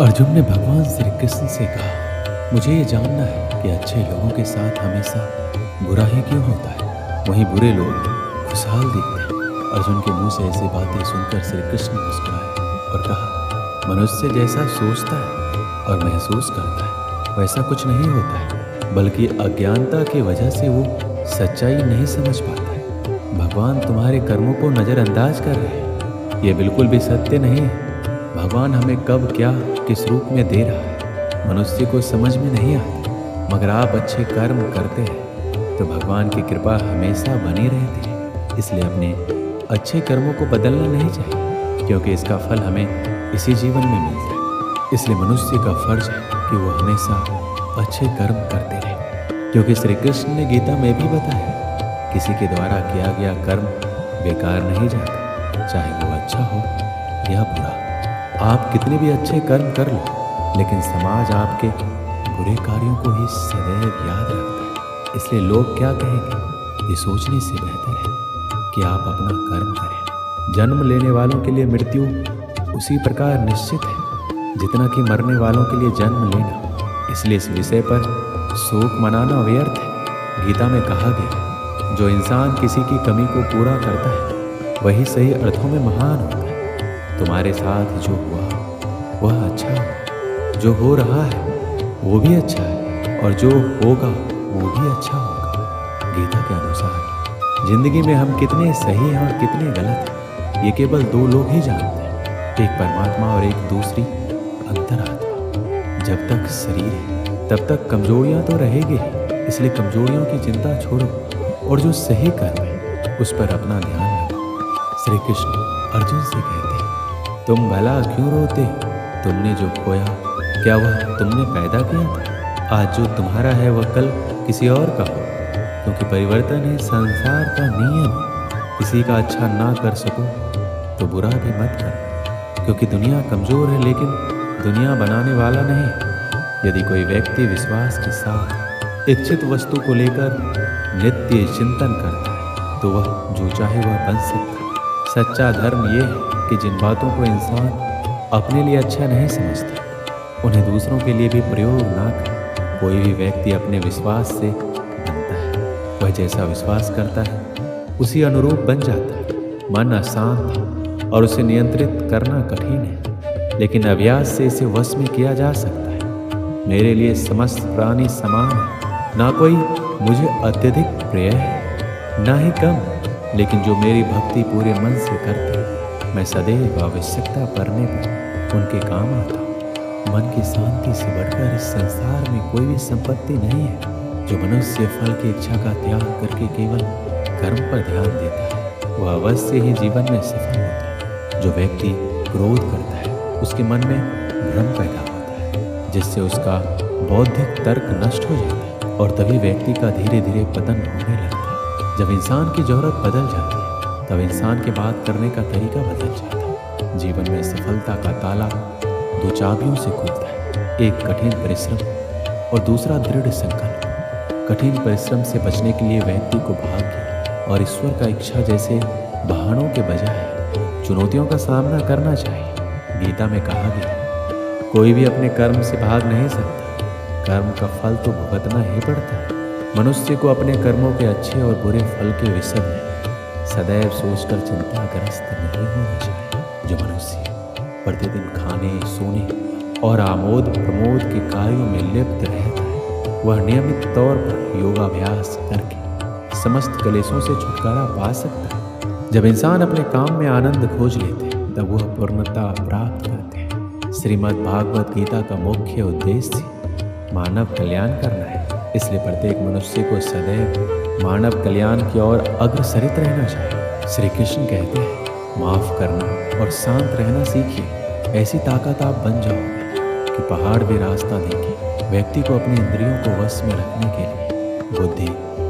अर्जुन ने भगवान श्री कृष्ण से कहा, मुझे ये जानना है कि अच्छे लोगों के साथ हमेशा बुरा ही क्यों होता है, वहीं बुरे लोग खुशहाल दिखते हैं। अर्जुन के मुंह से ऐसी बातें सुनकर श्री कृष्ण मुस्कुराए और कहा, मनुष्य जैसा सोचता है और महसूस करता है वैसा कुछ नहीं होता है, बल्कि अज्ञानता की वजह से वो सच्चाई नहीं समझ पाता है। भगवान तुम्हारे कर्मों को नज़रअंदाज कर रहे हैं, ये बिल्कुल भी सत्य नहीं है। भगवान हमें कब क्या किस रूप में दे रहा है मनुष्य को समझ में नहीं आता, मगर आप अच्छे कर्म करते हैं तो भगवान की कृपा हमेशा बनी रहती है। इसलिए अपने अच्छे कर्मों को बदलना नहीं चाहिए, क्योंकि इसका फल हमें इसी जीवन में मिलता है। इसलिए मनुष्य का फर्ज है कि वो हमेशा अच्छे कर्म करते रहे, क्योंकि श्री कृष्ण ने गीता में भी बताया, किसी के द्वारा किया गया कर्म बेकार नहीं जाता, चाहे वो अच्छा हो या बुरा। आप कितने भी अच्छे कर्म कर लो, लेकिन समाज आपके बुरे कार्यों को ही सदैव याद रखता है। इसलिए लोग क्या कहेंगे, ये सोचने से बेहतर है कि आप अपना कर्म करें। जन्म लेने वालों के लिए मृत्यु उसी प्रकार निश्चित है जितना कि मरने वालों के लिए जन्म लेना। इसलिए इस विषय पर शोक मनाना व्यर्थ है। गीता में कहा गया, जो इंसान किसी की कमी को पूरा करता है वही सही अर्थों में महान होता है। तुम्हारे साथ जो हुआ वह अच्छा हो, जो हो रहा है वो भी अच्छा है, और जो होगा वो भी अच्छा होगा। गीता के अनुसार जिंदगी में हम कितने सही हैं और कितने गलत हैं, ये केवल दो लोग ही जानते हैं, एक परमात्मा और एक दूसरी अंतरात्मा। जब तक शरीर है तब तक कमजोरियां तो रहेगी ही, इसलिए कमजोरियों की चिंता छोड़ो और जो सही कर्म है उस पर अपना ध्यान रखो। श्री कृष्ण अर्जुन से कहते हैं, तुम भला क्यों रोते, तुमने जो खोया क्या वह तुमने पैदा किया था? आज जो तुम्हारा है वह कल किसी और का हो, क्योंकि परिवर्तन ही संसार का नियम है। किसी का अच्छा ना कर सको तो बुरा भी मत करो, क्योंकि दुनिया कमजोर है लेकिन दुनिया बनाने वाला नहीं। यदि कोई व्यक्ति विश्वास के साथ इच्छित वस्तु को लेकर नित्य चिंतन करता है तो वह जो चाहे वह बन सकता है। सच्चा धर्म यह है कि जिन बातों को इंसान अपने लिए अच्छा नहीं समझता उन्हें दूसरों के लिए भी प्रयोग ना करें। कोई भी व्यक्ति अपने विश्वास से बनता है, वह जैसा विश्वास करता है उसी अनुरूप बन जाता है। मन अशांत है और उसे नियंत्रित करना कठिन है, लेकिन अभ्यास से इसे वश में किया जा सकता है। मेरे लिए समस्त प्राणी समान है, ना कोई मुझे अत्यधिक प्रिय है ना ही कम, लेकिन जो मेरी भक्ति पूरे मन से करते हैं मैं सदैव आवश्यकता पड़ने पर उनके काम आता हूँ। मन की शांति से बढ़कर इस संसार में कोई भी संपत्ति नहीं है। जो मनुष्य फल की इच्छा का त्याग करके केवल कर्म पर ध्यान देता है वह अवश्य ही जीवन में सफल होता है। जो व्यक्ति क्रोध करता है उसके मन में भ्रम पैदा होता है, जिससे उसका बौद्धिक तर्क नष्ट हो जाता है और तभी व्यक्ति का धीरे धीरे पतन होने लगता है। जब इंसान की जरूरत बदल जाती है तब इंसान के बात करने का तरीका बदल जाता है। जीवन में सफलता का ताला दो चाबियों से खुलता है, एक कठिन परिश्रम और दूसरा दृढ़ संकल्प। कठिन परिश्रम से बचने के लिए व्यक्ति को भाग्य और ईश्वर का इच्छा जैसे बहानों के बजाय चुनौतियों का सामना करना चाहिए। गीता में कहा गया, कोई भी अपने कर्म से भाग नहीं सकता, कर्म का फल तो भुगतना ही पड़ता है। मनुष्य को अपने कर्मों के अच्छे और बुरे फल के विषय में सदैव सोचकर चिंताग्रस्त नहीं होना चाहिए। जो मनुष्य प्रतिदिन खाने, सोने और आमोद प्रमोद के कार्यों में लिप्त रहता है वह नियमित तौर पर योगाभ्यास करके समस्त क्लेशों से छुटकारा पा सकता है। जब इंसान अपने काम में आनंद खोज लेते हैं तब वह पूर्णता प्राप्त करते हैं। श्रीमद् भागवत गीता का मुख्य उद्देश्य मानव कल्याण करना है, इसलिए प्रत्येक मनुष्य को सदैव मानव कल्याण की ओर अग्रसरित रहना चाहिए। श्री कृष्ण कहते हैं, माफ करना और शांत रहना सीखिए, ऐसी ताकत आप बन जाओगे कि पहाड़ भी रास्ता देंगे। व्यक्ति को अपनी इंद्रियों को वश में रखने के लिए बुद्धि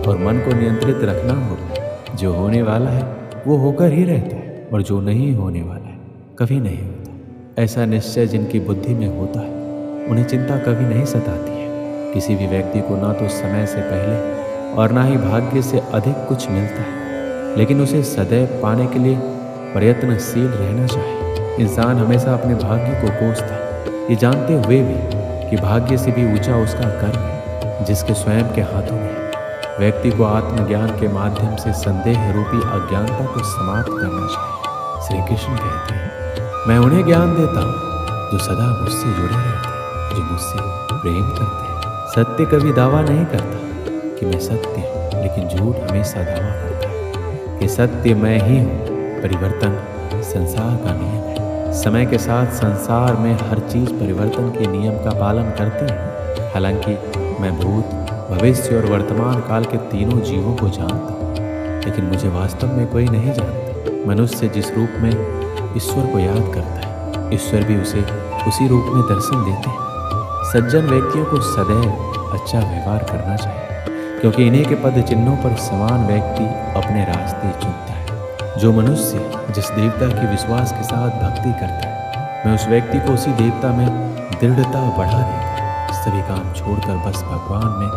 और मन को नियंत्रित रखना होगा। जो होने वाला है वो होकर ही रहता है और जो नहीं होने वाला है कभी नहीं होता। ऐसा निश्चय जिनकी बुद्धि में होता है उन्हें चिंता कभी नहीं सताती है। किसी भी व्यक्ति को ना तो समय से पहले और ना ही भाग्य से अधिक कुछ मिलता है, लेकिन उसे सदैव पाने के लिए प्रयत्नशील रहना चाहिए। इंसान हमेशा अपने भाग्य को कोसता है, ये जानते हुए भी कि भाग्य से भी ऊंचा उसका कर्म है जिसके स्वयं के हाथों में है। व्यक्ति को आत्मज्ञान के माध्यम से संदेह रूपी अज्ञानता को समाप्त करना चाहिए। श्री कृष्ण कहते हैं, मैं उन्हें ज्ञान देता हूँ जो सदा मुझसे जुड़े रहते हैं, जो मुझसे प्रेम करते हैं। सत्य कभी दावा नहीं करता कि मैं सत्य हूँ, लेकिन झूठ हमेशा दावा करता है कि सत्य मैं ही हूँ। परिवर्तन संसार का नियम है। समय के साथ संसार में हर चीज़ परिवर्तन के नियम का पालन करती है। हालांकि मैं भूत, भविष्य और वर्तमान काल के तीनों जीवों को जानता हूँ, लेकिन मुझे वास्तव में कोई नहीं जानता। मनुष्य जिस रूप में ईश्वर को याद करता है, ईश्वर भी उसे उसी रूप में दर्शन देते हैं। सज्जन व्यक्तियों को सदैव अच्छा व्यवहार करना चाहिए, क्योंकि इन्हीं के पद चिन्हों पर समान व्यक्ति अपने रास्ते चुनता है। जो मनुष्य जिस देवता के विश्वास के साथ भक्ति करता है, मैं उस व्यक्ति को उसी देवता में दृढ़ता बढ़ा देता है। सभी काम छोड़कर बस भगवान में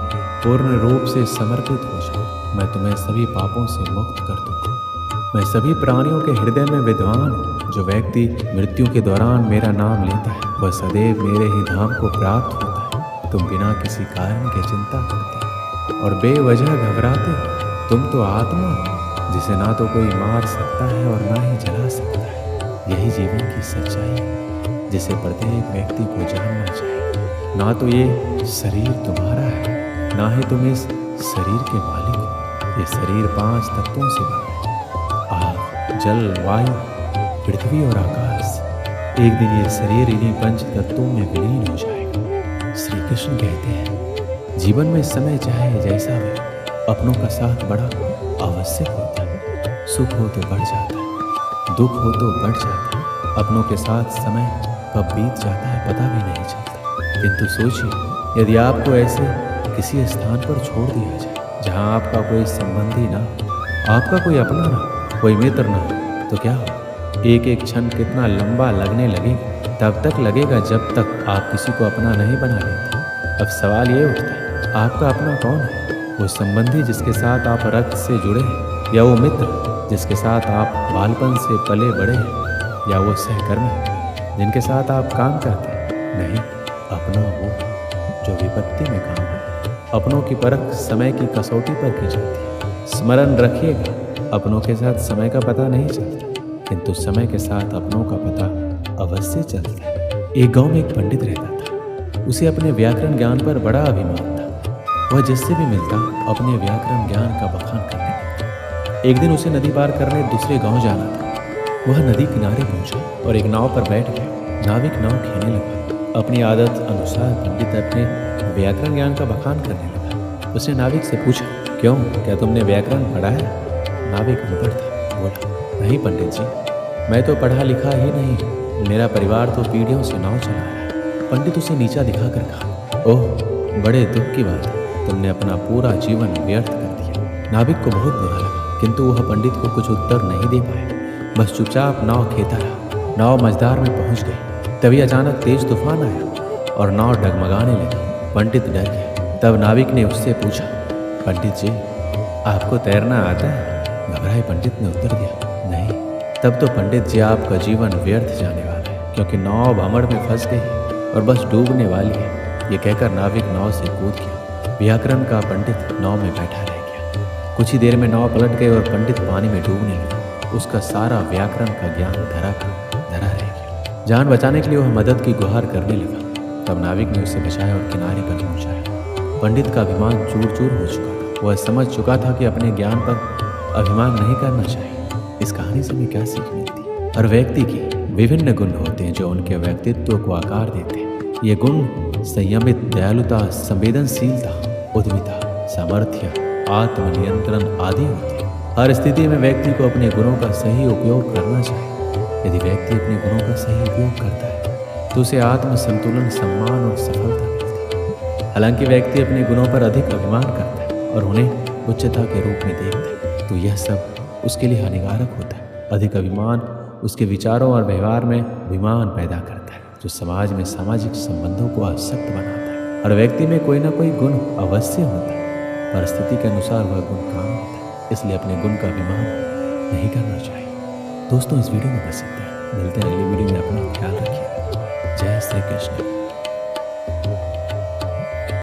पूर्ण रूप से समर्पित हो जाओ। मैं तुम्हें सभी पापों से मुक्त कर दूंगा। मैं सभी प्राणियों के हृदय में विद्वान हूँ। जो व्यक्ति मृत्यु के दौरान मेरा नाम लेता है, वह सदैव मेरे ही धाम को प्राप्त होता है। तुम बिना किसी कारण के चिंता करते और बेवजह घबराते हो। तुम तो आत्मा हो, जिसे ना तो कोई मार सकता है और ना ही जला सकता है। यही जीवन की सच्चाई है, जिसे प्रत्येक व्यक्ति को जानना चाहिए। ना तो ये शरीर तुम्हारा है, ना ही तुम इस शरीर के मालिक हो। ये शरीर 5 तत्वों से बना है, आग, जल, वायु, पृथ्वी और आकाश। एक दिन ये शरीर इन्हीं 5 तत्वों में विलीन हो जाएगा। श्री कृष्ण कहते हैं, जीवन में समय चाहे जैसा भी, अपनों का साथ बड़ा आवश्यक होता है। सुख हो तो बढ़ जाता है, दुख हो तो बढ़ जाता है। अपनों के साथ समय कब बीत जाता है पता भी नहीं चलता। किंतु सोचिए, यदि आपको ऐसे किसी स्थान पर छोड़ दिया जाए जहां आपका कोई संबंधी ना हो, आपका कोई अपना ना हो, कोई मित्र ना हो, तो क्या हो? एक एक क्षण कितना लंबा लगने लगेगा। तब तक लगेगा जब तक आप किसी को अपना नहीं बना लेते। अब सवाल ये उठता है, आपका अपना कौन है? वो संबंधी जिसके साथ आप रक्त से जुड़े हैं, या वो मित्र जिसके साथ आप बालपन से पले बड़े हैं, या वो सहकर्मी जिनके साथ आप काम करते हैं? नहीं, अपना वो जो विपत्ति में काम है। अपनों की परख समय की कसौटी पर की जाती है। स्मरण रखिएगा, अपनों के साथ समय का पता नहीं चलता, किंतु समय के साथ अपनों का पता अवश्य चलता है। एक गांव में एक पंडित रहता था। उसे अपने व्याकरण ज्ञान पर बड़ा अभिमान था। वह जिससे भी मिलता अपने व्याकरण ज्ञान का बखान करने लगता। एक दिन उसे नदी पार करने दूसरे गाँव जाना था। वह नदी किनारे पहुंचा और एक नाव पर बैठ गया। नाविक नाव खेने लगा। अपनी आदत अनुसार पंडित अपने व्याकरण ज्ञान का बखान करने लगा। उसने नाविक से पूछा, क्यों, क्या तुमने व्याकरण पढ़ा है? नाविक अनपढ़ था। बोला, नहीं पंडित जी, मैं तो पढ़ा लिखा ही नहीं। मेरा परिवार तो पीढ़ियों से नाव चला है। पंडित उसे नीचा दिखाकर कहा, ओह, बड़े दुख की बात है, तुमने अपना पूरा जीवन व्यर्थ कर दिया। नाविक को बहुत बुरा लगा, किंतु वह पंडित को कुछ उत्तर नहीं दे पाया। बस चुपचाप नाव खेता रहा। नाव मझधार में पहुंच गई। तभी अचानक तेज तूफान आया और नाव डगमगाने लगी। पंडित डर गया। तब नाविक ने उससे पूछा, पंडित जी, आपको तैरना आता है? घबराए पंडित ने उत्तर दिया, नहीं। तब तो पंडित जी आपका जीवन व्यर्थ जाने वाला है, क्योंकि नाव भंवर में फंस गई और बस डूबने वाली है। ये कहकर नाविक नाव से कूद गया। व्याकरण का पंडित नाव में बैठा रह गया। कुछ ही देर में नाव पलट गई और पंडित पानी में डूबने लगा। उसका सारा व्याकरण का ज्ञान धरा रह गया। जान बचाने के लिए वह मदद की गुहार करने लगा। तब नाविक ने उसे बचाया और किनारे पर पहुंचाया। पंडित का अभिमान चूर चूर हो चुका था। वह समझ चुका था कि अपने ज्ञान पर अभिमान नहीं करना चाहिए। इस कहानी से हमें क्या सीख मिलती है? हर व्यक्ति के विभिन्न गुण होते हैं जो उनके व्यक्तित्व को आकार देते हैं। ये गुण संयमित, दयालुता, संवेदनशीलता, उद्यमिता, सामर्थ्य, आत्मनियंत्रण आदि होते हैं। हर स्थिति में व्यक्ति को अपने गुणों का सही उपयोग करना चाहिए। यदि व्यक्ति अपने गुणों का सही उपयोग करता है तो उसे आत्म संतुलन, सम्मान और सफलता मिलती है। हालांकि व्यक्ति अपने गुणों पर अधिक अभिमान करता है और उन्हें उच्चता के रूप में देखता है, तो यह सब उसके लिए हानिकारक होता है। अधिक अभिमान उसके विचारों और व्यवहार में अभिमान पैदा करता है, जो समाज में सामाजिक संबंधों को अशक्त बनाता है। हर व्यक्ति में कोई ना कोई गुण अवश्य होता है। परिस्थिति के अनुसार वह गुण काम होता है, इसलिए अपने गुण का अभिमान नहीं करना चाहिए। दोस्तों, इस वीडियो में बस इतना है। मिलते हैं अगली वीडियो में। अपना ख्याल रखिए। जय श्री कृष्ण।